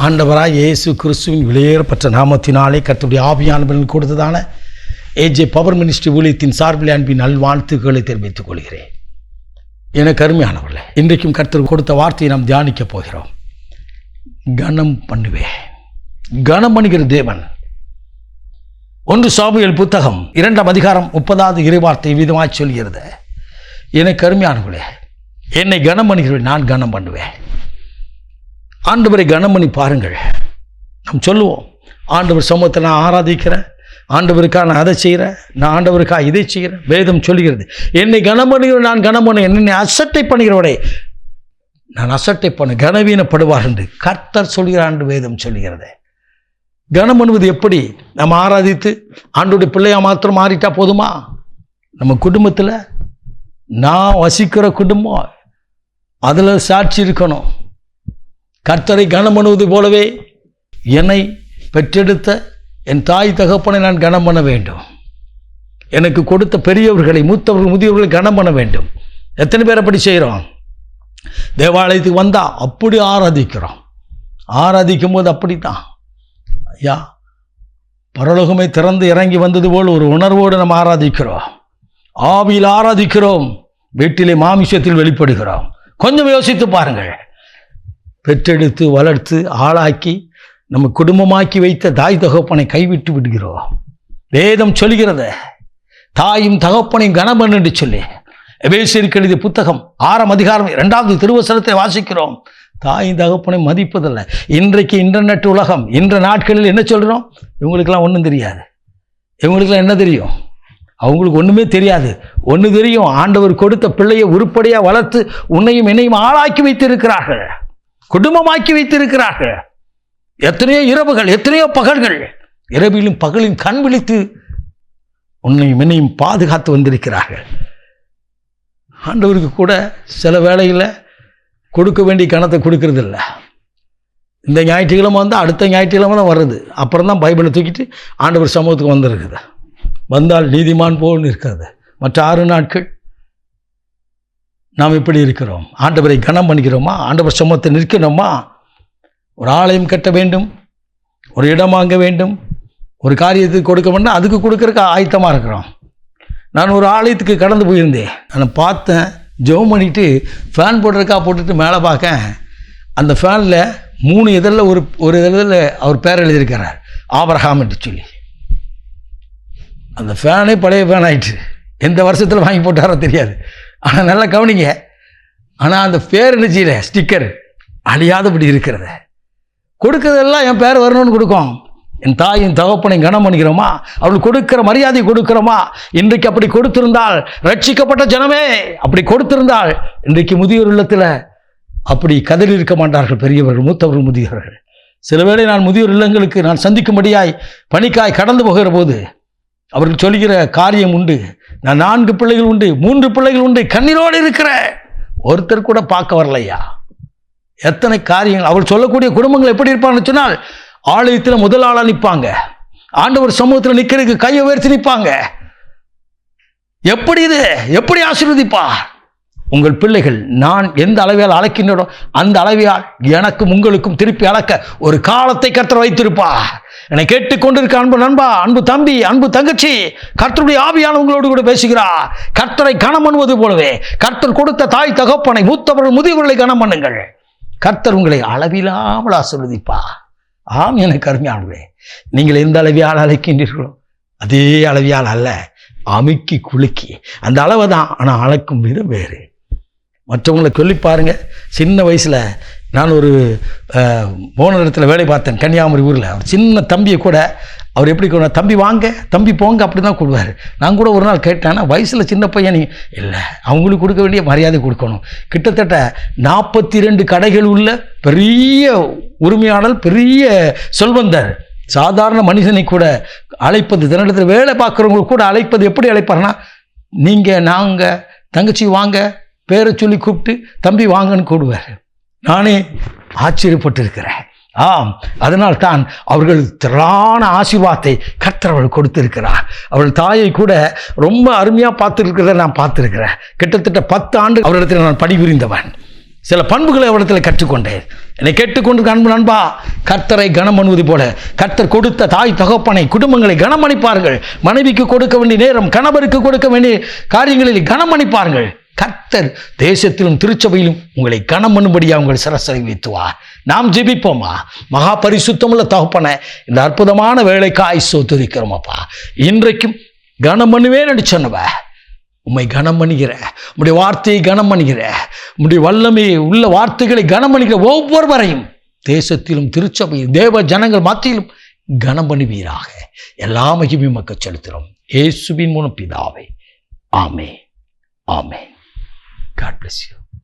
ஆண்டவராய் இயேசு கிறிஸ்துவின் விலையேறப்பட்ட நாமத்தினாலே கர்த்தருடைய ஆவியானவர்கள் கொடுத்ததான ஏஜே பவர் மினிஸ்ட்ரி ஊழியத்தின் சார்பில் அன்பின் நல்வாழ்த்துக்களை தெரிவித்துக் கொள்கிறேன். எனக்கு அருமையானவர்களே, இன்றைக்கும் கர்த்தர் கொடுத்த வார்த்தையை நாம் தியானிக்கப் போகிறோம். கனம் பண்ணுவேன். கனம் பண்ணுகிற தேவன். 1 சாமுவேல் புத்தகம் 2ஆம் அதிகாரம் 30வது இறைவார்த்தை விதமாய் சொல்கிறது. எனக்கு அருமையானவர்களே, என்னை கனம் பண்ணுகிறேன், நான் கனம் பண்ணுவேன். ஆண்டவரை கனம் பண்ணி பாருங்கள். நாம் சொல்லுவோம், ஆண்டவர் சமூகத்தை நான் ஆராதிக்கிறேன், ஆண்டவருக்காக நான் அதை செய்கிறேன், நான் ஆண்டவருக்காக இதை செய்கிறேன். வேதம் சொல்லுகிறது, என்னை கனம் பண்ணுகிறேன், நான் கனம் பண்ண, என்னை அசட்டை பண்ணுகிறவரை நான் அசட்டை பண்ண கனவீனப்படுவார் என்று கர்த்தர் சொல்கிறார் என்று வேதம் சொல்லுகிறது. கனம் பண்ணுவது எப்படி? நம்ம ஆராதித்து ஆண்டோடைய பிள்ளையா மாத்திரம் மாறிட்டா போதுமா? நம்ம குடும்பத்தில் நான் வசிக்கிற குடும்பம் அதில் சாட்சி இருக்கணும். கர்த்தரை கனம் பண்ணுவது போலவே என்னை பெற்றெடுத்த என் தாய் தகப்பனை நான் கனம் பண்ண வேண்டும். எனக்கு கொடுத்த பெரியவர்களை, மூத்தவர்கள், முதியவர்களை கனம் பண்ண வேண்டும். எத்தனை பேர் அப்படி செய்கிறோம்? தேவாலயத்துக்கு வந்தால் அப்படி ஆராதிக்கிறோம். ஆராதிக்கும் போது அப்படித்தான் ஐயா, பரலோகமே திறந்து இறங்கி வந்தது போல் ஒரு உணர்வோடு நம்ம ஆராதிக்கிறோம். ஆவியில் ஆராதிக்கிறோம், வீட்டிலே மாமிசத்தில் வெளிப்படுகிறோம். கொஞ்சம் யோசித்து பாருங்கள். பெற்றெடுத்து வளர்த்து ஆளாக்கி நம்ம குடும்பமாக்கி வைத்த தாய் தகப்பனை கைவிட்டு விடுகிறோம். வேதம் சொல்கிறது, தாயும் தகப்பனையும் கனம் என்று சொல்லி. எபேசியருக்கு எழுதிய புத்தகம் 6ஆம் அதிகாரம் 2வது திருவசனத்தை வாசிக்கிறோம். தாயும் தகப்பனை மதிப்பதில்லை. இன்றைக்கு இன்டர்நெட் உலகம், இன்ற நாட்களில் என்ன சொல்கிறோம்? இவங்களுக்கெல்லாம் ஒன்றும் தெரியாது. இவங்களுக்கெல்லாம் என்ன தெரியும்? அவங்களுக்கு ஒன்றுமே தெரியாது. ஒன்று தெரியும், ஆண்டவர் கொடுத்த பிள்ளையை உருப்படியாக வளர்த்து உன்னையும் என்னையும் ஆளாக்கி வைத்திருக்கிறார்கள், குடும்பமாக்கி வைத்திருக்கிறார்கள். எத்தனையோ இரவுகள், எத்தனையோ பகல்கள், இரவிலும் பகலின் கண் விழித்து உன்னையும் என்னையும் பாதுகாத்து வந்திருக்கிறார்கள். ஆண்டவருக்கு கூட சில வேளையில் கொடுக்க வேண்டிய கணத்தை கொடுக்கறது இல்லை. இந்த ஞாயிற்றுக்கிழமை வந்தால் அடுத்த ஞாயிற்றுக்கிழமை தான் வருது. அப்புறம் தான் பைபிளை தூக்கிட்டு ஆண்டவர் சமூகத்துக்கு வந்துருக்குது. வந்தால் நீதிமான் போல் இருக்கிறது. மற்ற 6 நாட்கள் நாம் எப்படி இருக்கிறோம்? ஆண்டவரை கனம் பண்ணிக்கிறோமா? ஆண்டவர் சமூகத்தை நிற்கணுமா? ஒரு ஆலயம் கட்ட வேண்டும், ஒரு இடம் வாங்க வேண்டும், ஒரு காரியத்துக்கு கொடுக்க வேண்டாம், அதுக்கு கொடுக்கறதுக்கு ஆயத்தமாக இருக்கிறோம். நான் ஒரு ஆலயத்துக்கு கடந்து போயிருந்தேன். நான் பார்த்தேன், ஜெபம் பண்ணிட்டு ஃபேன் போடுறதுக்காக போட்டுட்டு மேலே பார்க்க, அந்த ஃபேனில் 3 இதழில் ஒரு இதழில் அவர் பேர் எழுதியிருக்கிறார், ஆபிரகாம் என்று சொல்லி. அந்த ஃபேனே பழைய ஃபேன் ஆயிடுச்சு. எந்த வருஷத்தில் வாங்கி போட்டாரோ தெரியாது. ஆனால் நல்லா கவனிங்க, ஆனால் அந்த பேர் என்ன செய்யல, ஸ்டிக்கர் அழியாதபடி இருக்கிறத. கொடுக்கறதெல்லாம் என் பேர் வரணும்னு கொடுக்கும். என் தாயின் தகப்பனை கனம் பண்ணிக்கிறோமா? அவள் கொடுக்கிற மரியாதை கொடுக்கிறோமா? இன்றைக்கு அப்படி கொடுத்திருந்தால், ரட்சிக்கப்பட்ட ஜனமே அப்படி கொடுத்திருந்தால், இன்றைக்கு முதியோர் இல்லத்தில் அப்படி கதறி இருக்க மாட்டார்கள். பெரியவர்கள், மூத்தவர்கள், முதியவர்கள். சில வேளை நான் முதியோர் இல்லங்களுக்கு நான் சந்திக்கும்படியாய் பணிக்காய் கடந்து போகிற போது அவர்கள் சொல்கிற காரியம் உண்டு. நான் 4 பிள்ளைகள் உண்டு, 3 பிள்ளைகள் உண்டு, கண்ணீரோடு இருக்கிற ஒருத்தர் கூட பார்க்க வரலையா? எத்தனை காரியங்கள்! அவள் சொல்லக்கூடிய குடும்பங்கள் எப்படி இருப்பான்னு சொன்னால், ஆலயத்தில் முதல் ஆளாக நிற்பாங்க, ஆண்டவர் சமூகத்தில் நிற்கிறதுக்கு கையை உயர்த்தி நிற்பாங்க. எப்படி இது? எப்படி ஆசீர்வதிப்பா? உங்கள் பிள்ளைகள் நான் எந்த அளவையால் அழைக்கின்றனோ அந்த அளவையால் எனக்கும் உங்களுக்கும் திருப்பி அளக்க ஒரு காலத்தை கர்த்தர் வைத்திருப்பா. என்னை கேட்டுக்கொண்டிருக்க அன்பு நண்பா, அன்பு தம்பி, அன்பு தங்கச்சி, கர்த்தருடைய ஆவியான உங்களோடு கூட பேசுகிறார். கர்த்தரை கனம் பண்ணுவது போலவே கர்த்தர் கொடுத்த தாய் தகப்பனை, மூத்தவர்கள், முதியவர்களை கனம் பண்ணுங்கள். கர்த்தர் உங்களை அளவில்லாமல் ஆசீர்வதிப்பா. ஆம், எனக்கு அருமையானவர்களே, நீங்கள் எந்த அளவியால் அழைக்கின்றீர்களோ அதே அளவியால் அல்ல, அமுக்கி குலுக்கி அந்த அளவை தான். ஆனால் அழைக்கும் விதம் வேறு. மற்றவங்களை சொல்லி பாருங்க. சின்ன வயசில் நான் ஒரு போன இடத்துல வேலை பார்த்தேன், கன்னியாகுமரி ஊரில். அவர் சின்ன தம்பியை கூட அவர் எப்படி கூட, தம்பி வாங்க, தம்பி போங்க, அப்படி தான் கொடுவார். நான் கூட ஒரு நாள் கேட்டேன், வயசில் சின்ன பையன் இல்லை, அவங்களுக்கு கொடுக்க வேண்டிய மரியாதை கொடுக்கணும். கிட்டத்தட்ட 42 கடைகள் உள்ள பெரிய உரிமையாளர், பெரிய செல்வந்தர். சாதாரண மனிதனை கூட அழைப்பது, தினத்தில் வேலை பார்க்குறவங்க கூட அழைப்பது எப்படி அழைப்பார்னா, நீங்கள், நாங்கள், தங்கச்சி வாங்க, பேரை சொல்லி கூப்பிட்டு தம்பி வாங்கன்னு கூடுவார். நானே ஆச்சரியப்பட்டிருக்கிறேன். ஆம், அதனால் தான் அவர்கள் திரளான ஆசீர்வாதத்தை கர்த்தர் அவள் கொடுத்திருக்கிறார். அவள் தாயை கூட ரொம்ப அருமையாக பார்த்துருக்கிறத நான் பார்த்துருக்கிறேன். கிட்டத்தட்ட 10 ஆண்டு அவரிடத்தில் நான் பணிபுரிந்தவன். சில பண்புகளை அவரிடத்தில் கற்றுக்கொண்டேன். என்னை கேட்டுக்கொண்டு அன்பு நண்பா, கர்த்தரை கனம் பண்ணுவது போல கர்த்தர் கொடுத்த தாய் தகப்பனை குடும்பங்களை கனமணிப்பார்கள். மனைவிக்கு கொடுக்க வேண்டிய நேரம், கணவருக்கு கொடுக்க வேண்டிய காரியங்களில் கனமணிப்பார்கள். கர்த்தர் தேசத்திலும் திருச்சபையிலும் உங்களை கனம் பண்ணும்படியாக உங்கள் சிரசை வைத்துவார். நாம் ஜெபிப்போமா? மகா பரிசுத்தமுள்ள தகப்பனை, இந்த அற்புதமான வேலைக்காய் சோதரிக்கிறோமப்பா. இன்றைக்கும் கனம் பண்ணுவேன் என்று சொன்னவ உம்மை கனம் பண்ணுகிற, உம்முடைய வார்த்தையை கனம் பண்ணுகிற, உம்முடைய வல்லமை உள்ள வார்த்தைகளை கனம் பண்ணுகிற ஒவ்வொருவரையும் தேசத்திலும் திருச்சபையில் தேவ ஜனங்கள் மத்தியிலும் கனம் பண்ணுவீராக. எல்லா மகிமையும் மக்கள் செலுத்துகிறோம் இயேசுவின் மூலம் பிதாவே. ஆமென். ஆமென். God bless you.